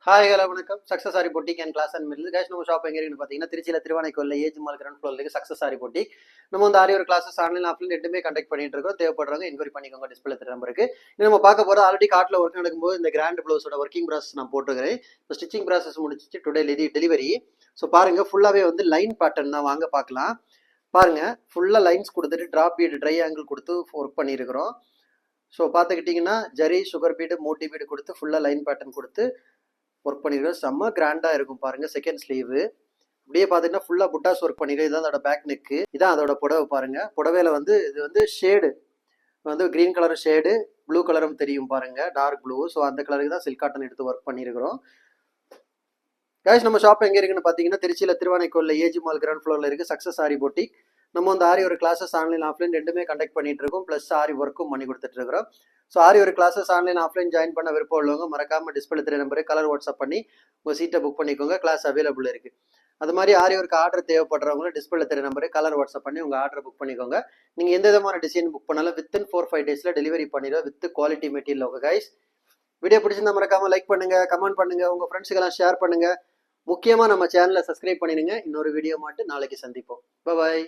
Hi hello வணக்கம். Success saree boutique and class and mill cash நம்ம shop எங்கே இருக்குன்னு பார்த்தீங்கன்னா திருச்சியில் Thiruvanaikoil age mall ground floor இருக்கு சக்ஸஸ் சாரி பொட்டிக். நம்ம வந்து ஆரி ஒரு கிளாஸஸ் ஆன்லைன் ஆஃப்லைன் ரெண்டுமே கண்டக்ட் பண்ணிட்டு இருக்கோம். தேவைப்படுறவங்க என்கொயரி பண்ணிக்கோங்க. டிஸ்பிளே நம்பருக்கு நம்ம பார்க்க போகிறது ஆல்ரெடி காட்டில் ஒர்க் நடக்கும்போது இந்த கிராண்ட் ப்ளவுஸோட ஒர்க்கிங் ப்ராசஸ் நான் போட்டுக்கிறேன். இப்போ ஸ்டிச்சிங் ப்ராசஸ் முடிச்சிட்டு டுடே டெலிவரி. ஸோ பாருங்க ஃபுல்லாகவே வந்து லைன் பேட்டர்ன் தான். வாங்க பார்க்கலாம். பாருங்க ஃபுல்லாக லைன்ஸ் கொடுத்துட்டு ட்ராப் பீடு ட்ரை ஆங்கிள் கொடுத்து ஒர்க் பண்ணியிருக்கிறோம். ஸோ பார்த்துக்கிட்டிங்கன்னா zari sugar bead Moti bead கொடுத்து ஃபுல்லாக லைன் பேட்டர்ன் கொடுத்து ஒர்க் பண்ணிருக்கோம். செம்ம கிராண்டா இருக்கும் பாருங்க. செகண்ட் ஸ்லீவ் அப்படியே பாத்தீங்கன்னா ஃபுல்லா புட்டாஸ் ஒர்க் பண்ணிருக்கோம். இதான் அதோட பேக் நெக்கு, இதான் அதோட புடவை பாருங்க. புடவையில வந்து இது வந்து ஷேடு வந்து கிரீன் கலர் ஷேடு, ப்ளூ கலரும் தெரியும் பாருங்க, டார்க் ப்ளூ. ஸோ அந்த கலருக்கு தான் சில்க் காட்டன் எடுத்து ஒர்க் பண்ணிருக்கிறோம். கைஸ் நம்ம ஷாப் எங்க இருக்குன்னு பாத்தீங்கன்னா திருச்சியில திருவானைக்கோல்ல ஏஜி மால் கிரவுண்ட் ஃப்ளோர்ல இருக்கு சக்ஸஸ் ஆரி பொட்டிக். நம்ம வந்து ஆரி ஒரு கிளாஸஸ் ஆன்லைன் ஆஃப்லைன் ரெண்டுமே கண்டக்ட் பண்ணிட்டு இருக்கோம். பிளஸ் ஆரி ஒர்க்கும் பண்ணி கொடுத்துட்டு இருக்கிறோம். ஸோ ஆரி ஒரு கிளாஸஸ் ஆன்லைன் ஆஃப்லைன் ஜாயின் பண்ண விருப்பம் உள்ளவங்க மறக்காம டிஸ்பிளே தெரிய நம்பரு கலர் வாட்ஸ்அப் பண்ணி உங்கள் சீட்டை புக் பண்ணிக்கோங்க. கிளாஸ் அவைலபிள் இருக்கு. அது மாதிரி ஆரி ஒர்க்கு ஆர்டர் தேவைப்படுறவங்களும் டிஸ்பிளே தெரிய நம்பரு கலர் வாட்ஸ்அப் பண்ணி உங்கள் ஆர்டர் புக் பண்ணிக்கோங்க. நீங்கள் எந்த விதமான டிசைன் புக் பண்ணாலும் வித்தின் 4-5 டேஸில் டெலிவரி பண்ணிடுவோம் with quality material. Okay guys, video பிடிச்சிருந்தா மறக்காம லைக் பண்ணுங்க, கமெண்ட் பண்ணுங்க, உங்கள் ஃப்ரெண்ட்ஸுக்கெல்லாம் ஷேர் பண்ணுங்க. முக்கியமாக நம்ம சேனலை சப்ஸ்கிரைப் பண்ணிடுங்க. இன்னொரு வீடியோ மட்டும் நாளைக்கு சந்திப்போம். பாய்.